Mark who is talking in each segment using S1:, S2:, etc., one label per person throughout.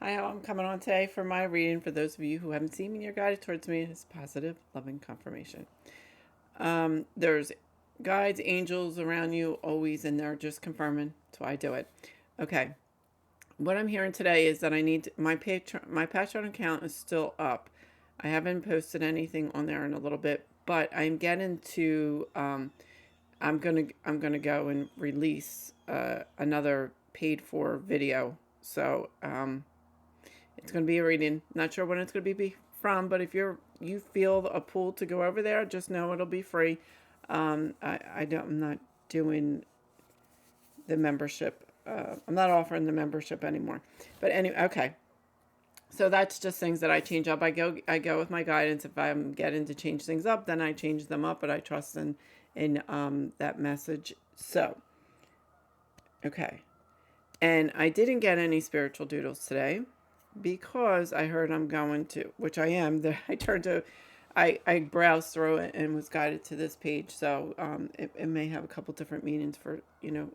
S1: Hi, I'm coming on today for my reading. For those of you who haven't seen me, you're guided towards me is positive, loving confirmation. There's guides, angels around you always, and they're just confirming. So I do it. Okay. What I'm hearing today is that I need my Patreon account is still up. I haven't posted anything on there in a little bit, but I'm getting to. I'm gonna go and release another paid for video. So it's going to be a reading. Not sure when it's going to be from, but if you feel a pull to go over there, just know it'll be free. I'm not doing the membership. I'm not offering the membership anymore. But anyway, okay. So that's just things that I change up. I go with my guidance. If I'm getting to change things up, then I change them up. But I trust in that message. So okay, and I didn't get any spiritual doodles today because I heard I'm going to, which I am. I turned to, I browsed through it and was guided to this page. So it may have a couple different meanings for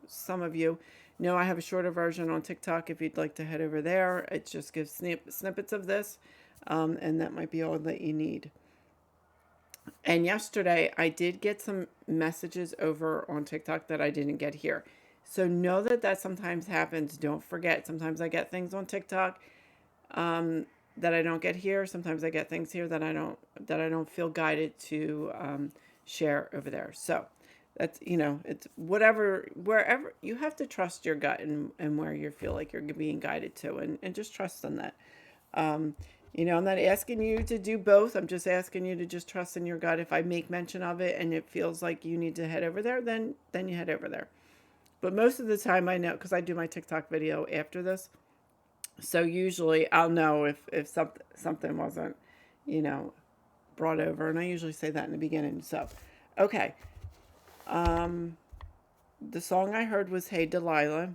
S1: some of you. I have a shorter version on TikTok if you'd like to head over there. It just gives snippets of this, and that might be all that you need. And yesterday I did get some messages over on TikTok that I didn't get here. So know that sometimes happens. Don't forget. Sometimes I get things on TikTok that I don't get here. Sometimes I get things here that I don't feel guided to share over there. So that's it's wherever you have to trust your gut and where you feel like you're being guided to, and just trust in that. Um, I'm not asking you to do both. I'm just asking you to just trust in your gut. If I make mention of it and it feels like you need to head over there, then you head over there. But most of the time I know, because I do my TikTok video after this. So usually I'll know if something wasn't, you know, brought over, and I usually say that in the beginning. So, okay. Um, the song I heard was "Hey Delilah."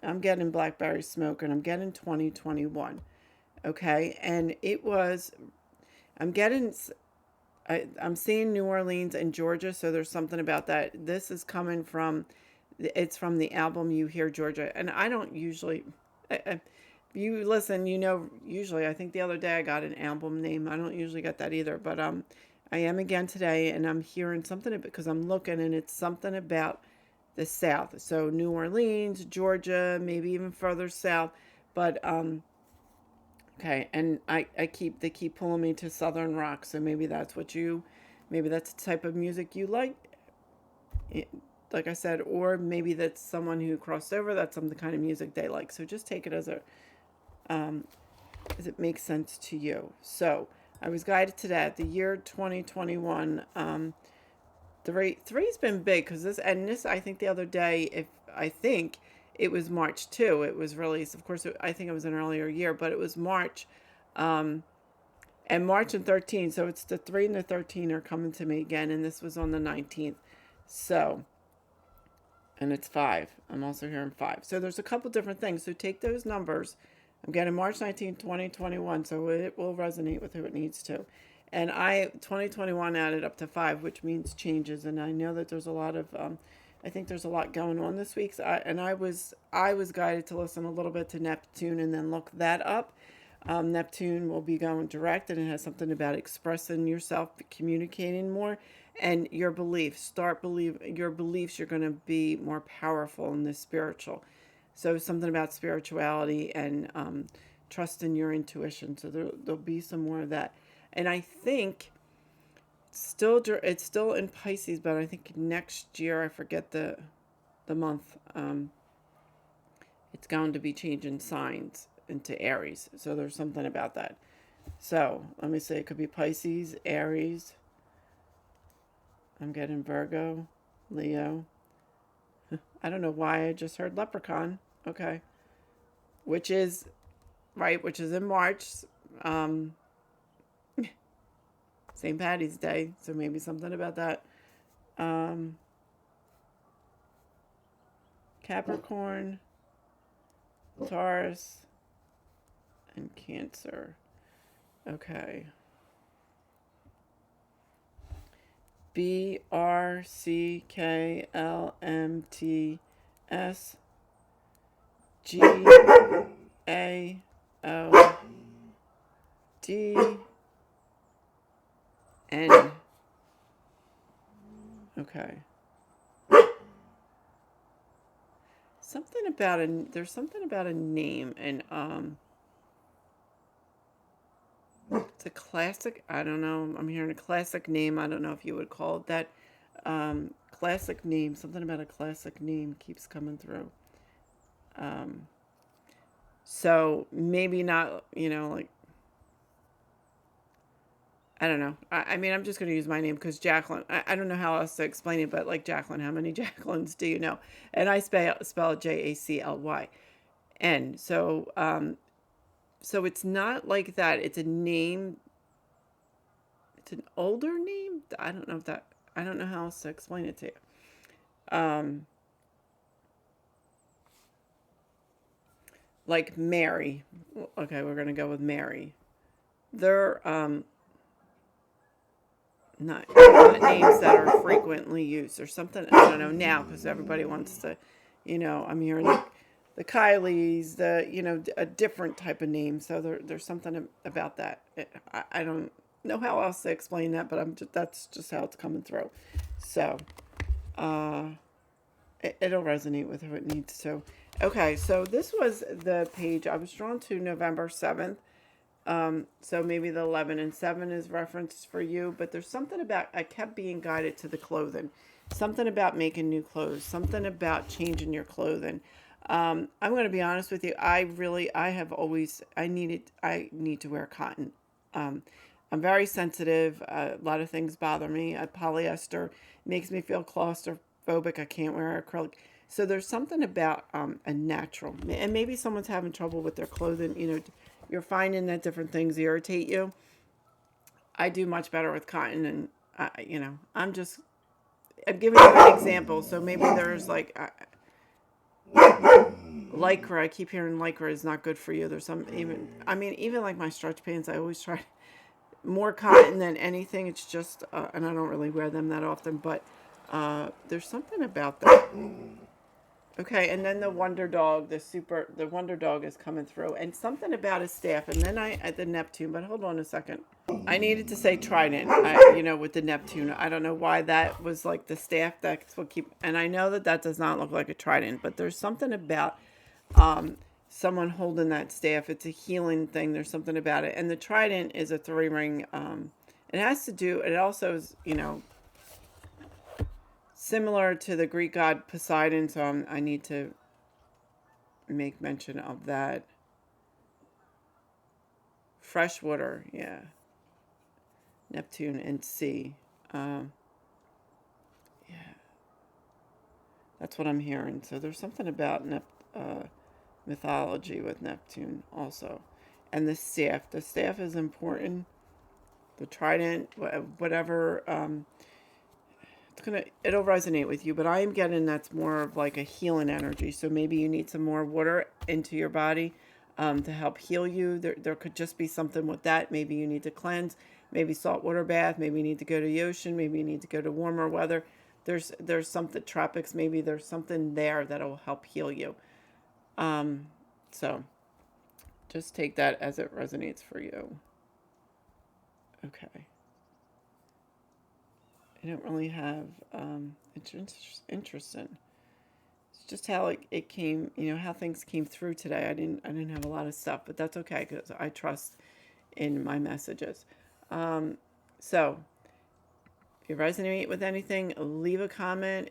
S1: I'm getting Blackberry Smoke, and I'm getting 2021. Okay, and it was. I'm getting. I'm seeing New Orleans and Georgia, so there's something about that. This is coming from. It's from the album "You Hear Georgia," and I don't usually. You listen, usually I think the other day I got an album name. I don't usually get that either, but I am again today, and I'm hearing something because I'm looking, and it's something about the South. So New Orleans, Georgia, maybe even further south. But okay, and they keep pulling me to Southern rock. So maybe that's the type of music you like. Like I said, or maybe that's someone who crossed over. That's some the kind of music they like. So just take it um, as it makes sense to you. So I was guided to that. The year 2021. Three's been big because this I think the other day, if I think it was March 2, it was released. Of course, I think it was an earlier year, but it was March, um, and March and 13. So it's the 3 and the 13 are coming to me again, and this was on the 19th. So, and it's 5. I'm also hearing 5. So there's a couple different things. So take those numbers. I'm getting March 19th, 2021. So it will resonate with who it needs to. And 2021 added up to 5, which means changes. And I know that there's a lot of, I think there's a lot going on this week. So I was guided to listen a little bit to Neptune and then look that up. Neptune will be going direct, and it has something about expressing yourself, communicating more, and your beliefs. Start believe your beliefs. You're going to be more powerful in the spiritual. So something about spirituality and trust in your intuition. So there'll be some more of that. And I think it's still in Pisces, but I think next year, I forget the month. It's going to be changing signs into Aries. So there's something about that. So let me say it could be Pisces, Aries. I'm getting Virgo, Leo. I don't know why I just heard Leprechaun. Okay, which is right, which is in March. Um, St. Patty's Day, so maybe something about that. Um, Capricorn, Taurus, and Cancer. Okay. BRCKLMTS GAO. O D N. Okay. Something about there's something about a name, and it's a classic. I don't know. I'm hearing a classic name. I don't know if you would call it that. Classic name. Something about a classic name keeps coming through. Um, so maybe not. Like, I don't know. I mean, I'm just going to use my name because Jaclyn. I don't know how else to explain it, but like Jaclyn, how many Jaclyns do you know? And I spell it Jaclyn. So it's not like that. It's a name. It's an older name. I don't know if that. I don't know how else to explain it to you. Like Mary. Okay, we're gonna go with Mary. They're not names that are frequently used or something. I don't know now because everybody wants to. I'm hearing the Kylies, a different type of name. So there's something about that. I don't know how else to explain that, but that's just how it's coming through. So, it'll resonate with who it needs to. Okay, so this was the page I was drawn to November 7th. So maybe the 11 and 7 is referenced for you, but there's something about, I kept being guided to the clothing. Something about making new clothes, something about changing your clothing. I'm going to be honest with you. I need to wear cotton. I'm very sensitive. A lot of things bother me. Polyester makes me feel claustrophobic. I can't wear acrylic. So there's something about a natural, and maybe someone's having trouble with their clothing. You're finding that different things irritate you. I do much better with cotton, and I'm giving you an example. So maybe there's like lycra. I keep hearing lycra is not good for you. There's even like my stretch pants. I always try more cotton than anything. It's just, and I don't really wear them that often, but there's something about that. Okay, and then the Wonder Dog, the Wonder Dog is coming through, and something about his staff, and then at the Neptune. But hold on a second, I needed to say trident. With the Neptune, I don't know why that was like the staff. That's what and I know that does not look like a trident, but there's something about someone holding that staff. It's a healing thing. There's something about it, and the trident is a 3-ring. It has to do. It also is, similar to the Greek god Poseidon, so I need to make mention of that. Freshwater, yeah. Neptune and sea. Yeah. That's what I'm hearing. So there's something about mythology with Neptune also. And the staff. The staff is important. The trident, whatever. It'll resonate with you, but I am getting that's more of like a healing energy. So maybe you need some more water into your body to help heal you. There could just be something with that. Maybe you need to cleanse, maybe saltwater bath, maybe you need to go to the ocean, maybe you need to go to warmer weather. There's something tropics, maybe there's something there that'll help heal you. So just take that as it resonates for you. Okay. I don't really have, it's interesting. It's just how it came, how things came through today. I didn't have a lot of stuff, but that's okay because I trust in my messages. So if you resonate with anything, leave a comment.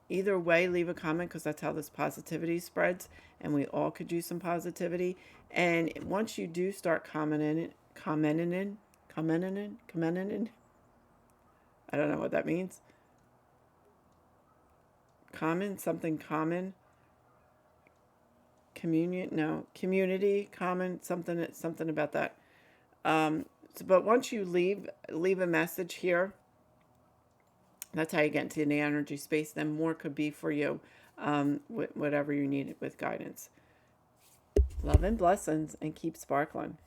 S1: Either way, leave a comment because that's how this positivity spreads, and we all could use some positivity. And once you do start commenting in, I don't know what that means. Something common. Communion, no. Community, common, something about that. But once you leave a message here, that's how you get into the energy space. Then more could be for you, whatever you need with guidance. Love and blessings, and keep sparkling.